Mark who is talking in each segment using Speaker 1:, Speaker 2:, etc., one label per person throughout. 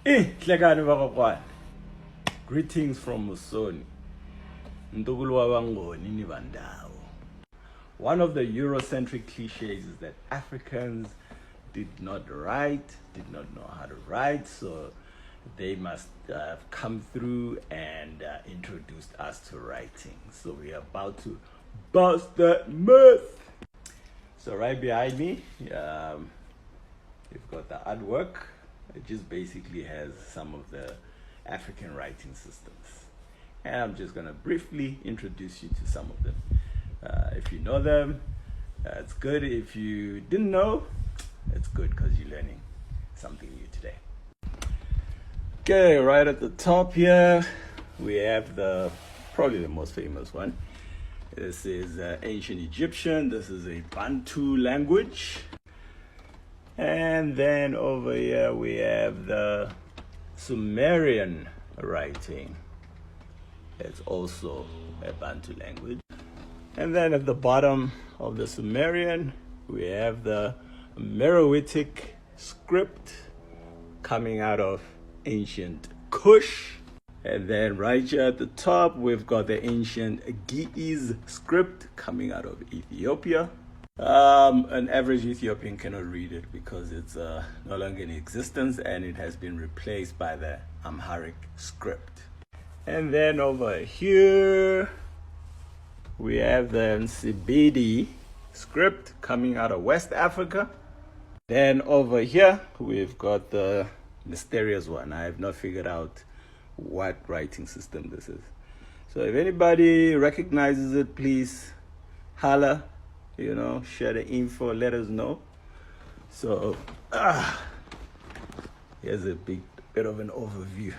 Speaker 1: Hlekani bakwakwani. Greetings from Musoni. Ntugulwa bangoni ni bandawo. One of the Eurocentric cliches is that Africans did not write, did not know how to write, so they must have come through and introduced us to writing. So we are about to bust that myth. So right behind me, you've got the artwork. It just basically has some of the Afrikan writing systems. And I'm just gonna briefly introduce you to some of them. If you know them, it's good. If you didn't know, it's good because you're learning something new today. Okay, right at the top here, we have probably the most famous one. This is ancient Egyptian. This is a baNTU language. And then over here we have the Sumerian writing. It's also a baNTU language. And then at the bottom of the Sumerian, we have the Refuting script coming out of ancient Kush. And then right here at the top, we've got the ancient Ge'ez script coming out of Ethiopia. An average Ethiopian cannot read it because it's no longer in existence and it has been replaced by the Amharic script. And then over here, we have the Nsibidi script coming out of West Africa. Then over here, we've got the mysterious one. I have not figured out what writing system this is. So if anybody recognizes it, please holla, share the info, let us know. So here's a bit of an overview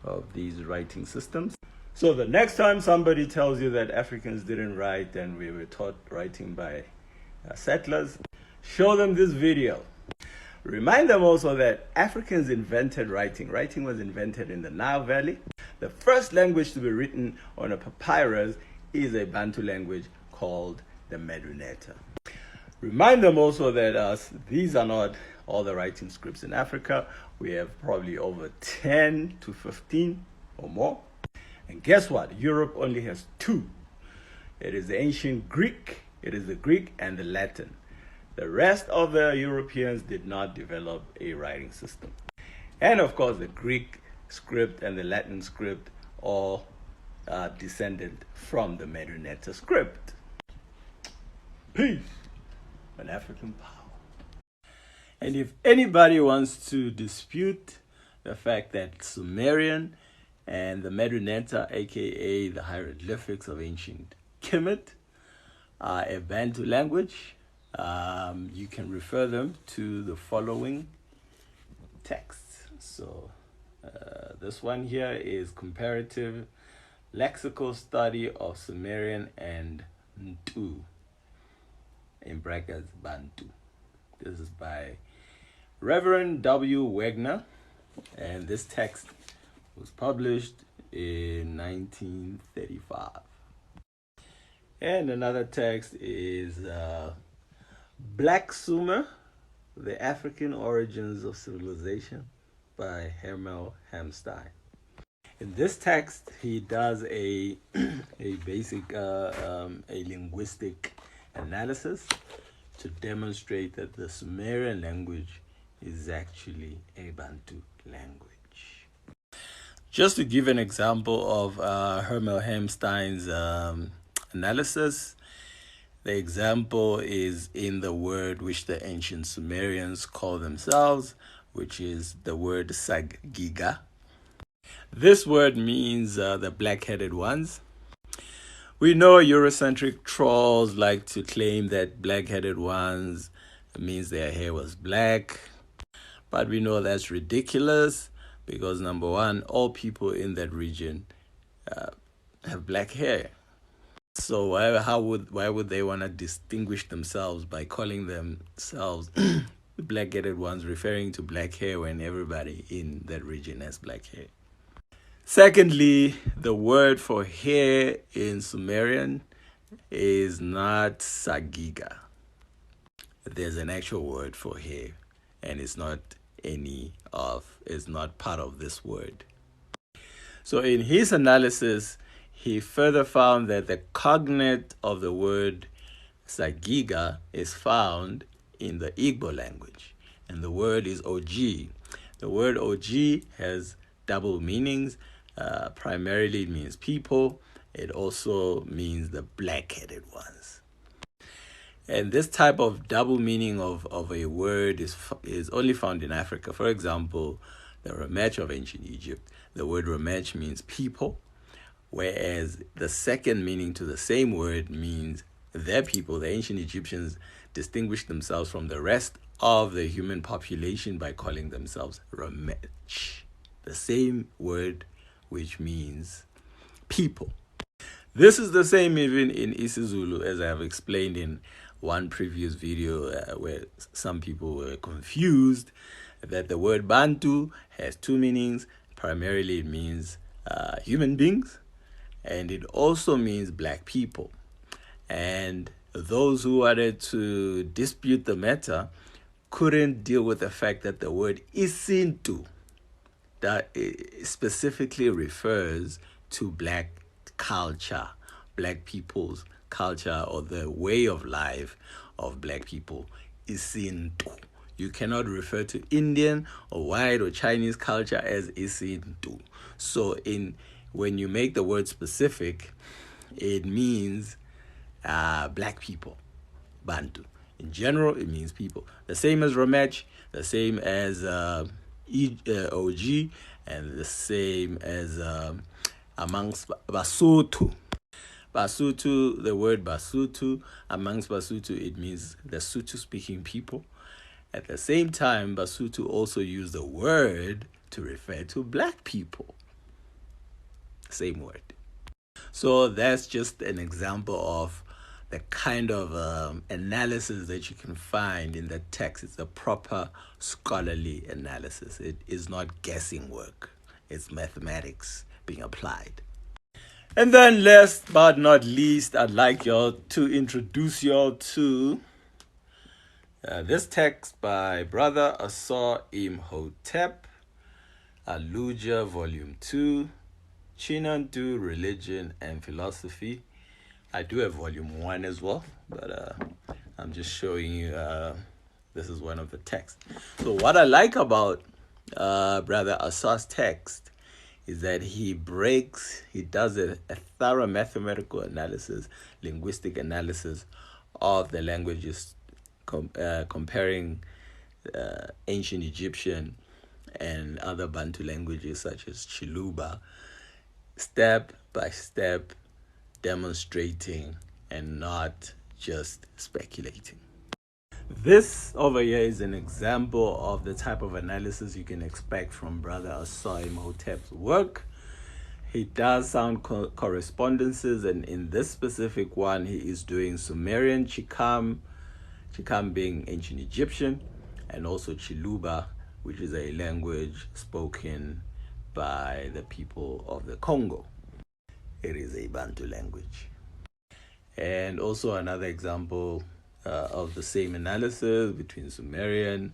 Speaker 1: of these writing systems. So the next time somebody tells you that Africans didn't write and we were taught writing by settlers, show them this video. Remind them also that Africans invented writing. Writing was invented in the Nile Valley. The first language to be written on a papyrus is a baNTU language called the Meduneta. Remind them also that these are not all the writing scripts in Africa. We have probably over 10 to 15 or more. And guess what? Europe only has two. It is the ancient Greek, it is the Greek and the Latin. The rest of the Europeans did not develop a writing system. And of course, the Greek script and the Latin script all descended from the Meduneta script. Peace and African power. And if anybody wants to dispute the fact that Sumerian and the Meduneta, aka the hieroglyphics of ancient Kemet, are a baNTU language, you can refer them to the following texts. So this one here is Comparative Lexical Study of Sumerian and baNTU, in brackets baNTU. This is by Reverend W. Wagner, and this text was published in 1935. And another text is Black Sumer, The African Origins of Civilization by Hermel Hamstein. In this text, he does a basic a linguistic analysis to demonstrate that the Sumerian language is actually a baNTU language. Just to give an example of Hermel Hamstein's analysis, the example is in the word which the ancient Sumerians call themselves, which is the word Sagiga. This word means the black-headed ones. We know Eurocentric trolls like to claim that black-headed ones means their hair was black, but we know that's ridiculous because number one, all people in that region have black hair. So why would they want to distinguish themselves by calling themselves the black-headed ones, referring to black hair when everybody in that region has black hair? Secondly, the word for hair in Sumerian is not Sagiga. There's an actual word for hair, and it's not is not part of this word. So in his analysis, he further found that the cognate of the word Sagiga is found in the Igbo language, and the word is OG. The word OG has double meanings. Primarily it means people. It also means the black-headed ones. And this type of double meaning of a word is only found in Africa. For example, the Ramech of ancient Egypt. The word Ramech means people, whereas the second meaning to the same word means their people. The ancient Egyptians distinguished themselves from the rest of the human population by calling themselves Ramech, the same word which means people. This is the same even in isiZulu, as I have explained in one previous video where some people were confused that the word baNTU has two meanings. Primarily it means human beings, and it also means black people. And those who wanted to dispute the matter couldn't deal with the fact that the word isintu that specifically refers to black culture, black people's culture, or the way of life of black people. Isintu. You cannot refer to Indian or white or Chinese culture as isintu. So when you make the word specific, it means black people, baNTU. In general, it means people. The same as Ramech, the same as OG, and the same as amongst Basotho. Basotho, the word Basotho, amongst Basotho, it means the Sotho-speaking people. At the same time, Basotho also used the word to refer to black people. Same word. So that's just an example of the kind of analysis that you can find in the text. It's a proper scholarly analysis. It is not guessing work. It's mathematics being applied. And then last but not least, I'd like y'all to introduce y'all to this text by Brother Asar Imhotep, Aluja, Volume 2, Chinandu, Religion and Philosophy. I do have Volume 1 as well, but I'm just showing you this is one of the texts. So what I like about Brother Asar's text is that he does a thorough mathematical analysis, linguistic analysis of the languages, comparing ancient Egyptian and other baNTU languages such as Chiluba, step by step, demonstrating and not just speculating. This over here is an example of the type of analysis you can expect from Brother Asar Imhotep's work. He does sound correspondences, and in this specific one, he is doing Sumerian, Chikam being ancient Egyptian, and also Chiluba, which is a language spoken by the people of the Congo. It is a baNTU language. And also another example of the same analysis between Sumerian,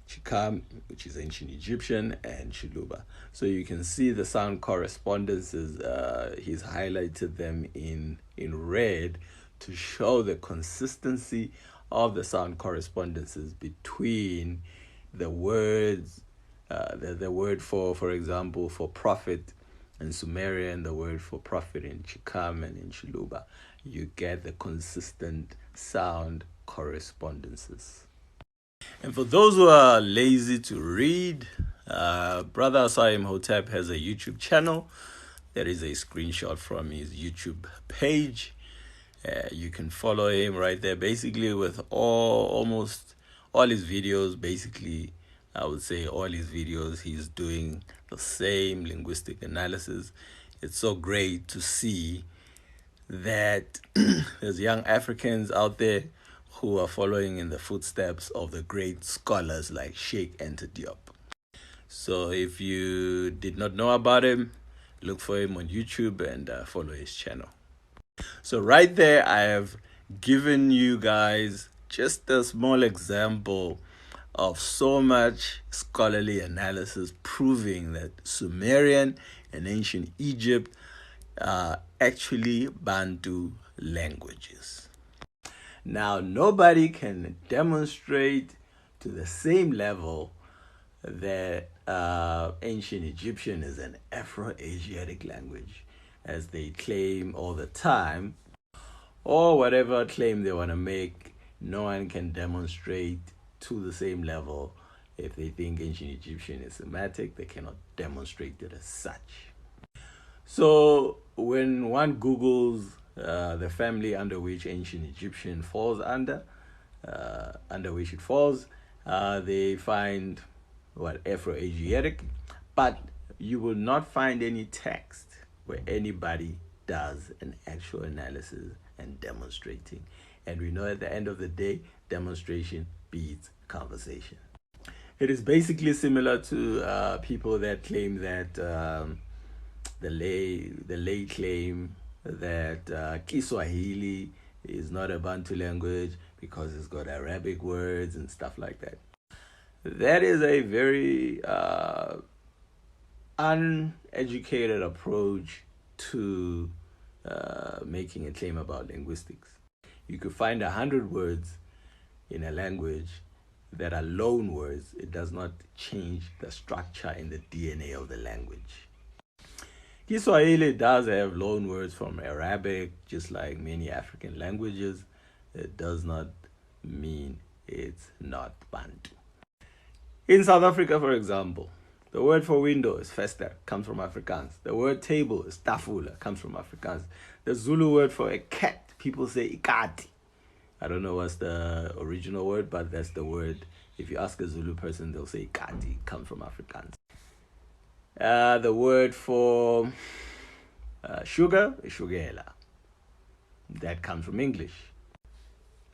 Speaker 1: Chikam, which is ancient Egyptian, and Chiluba. So you can see the sound correspondences. He's highlighted them in red to show the consistency of the sound correspondences between the words, the word for example, for prophet in Sumerian, the word for prophet in Chikam and in Chiluba. You get the consistent sound correspondences. And for those who are lazy to read, Brother Asar Imhotep has a YouTube channel. There is a screenshot from his YouTube page. You can follow him right there. Basically, with almost all his videos, basically, I would say all his videos, he's doing the same linguistic analysis. It's so great to see that there's young Africans out there who are following in the footsteps of the great scholars like Sheikh Anta Diop. So if you did not know about him, look for him on YouTube and follow his channel. So right there, I have given you guys just a small example of so much scholarly analysis proving that Sumerian and ancient Egypt are actually Bantu languages. Now, nobody can demonstrate to the same level that ancient Egyptian is an Afro-Asiatic language, as they claim all the time, or whatever claim they want to make. No one can demonstrate to the same level. If they think ancient Egyptian is Semitic, they cannot demonstrate it as such. So when one Googles the family under which ancient Egyptian falls under which it falls, they find Afro-Asiatic, but you will not find any text where anybody does an actual analysis and demonstrating. And we know at the end of the day, demonstration beats conversation. It is basically similar to people that claim that the lay claim that Kiswahili is not a Bantu language because it's got Arabic words and stuff like that. That is a very uneducated approach to making a claim about linguistics. You could find 100 words in a language that are loan words. It does not change the structure and the DNA of the language. Kiswahili does have loan words from Arabic, just like many African languages. It does not mean it's not Bantu. In South Africa, for example, the word for window is venster, comes from Afrikaans. The word table is tafula, comes from Afrikaans. The Zulu word for a cat, people say ikati. I don't know what's the original word, but that's the word. If you ask a Zulu person, they'll say ikati, comes from Afrikaans. The word for sugar is shugela. That comes from English.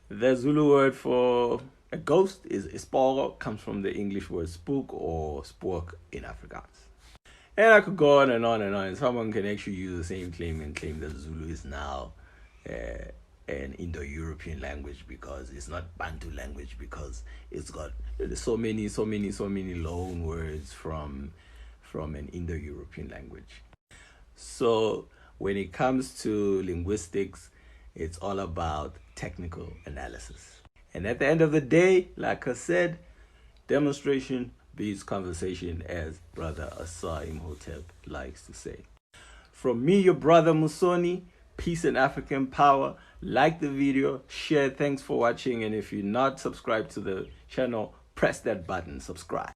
Speaker 1: The Zulu word for a ghost is isporo, comes from the English word spook or spook in Afrikaans. And I could go on and on and on. Someone can actually use the same claim and claim that Zulu is now an Indo-European language because it's not Bantu language, because it's got so many loan words from an Indo-European language. So when it comes to linguistics, it's all about technical analysis. And at the end of the day, like I said, demonstration beats conversation, as Brother Asa Imhotep likes to say. From me, your brother Musoni, peace and African power. Like the video, share. Thanks for watching. And if you're not subscribed to the channel, press that button, subscribe.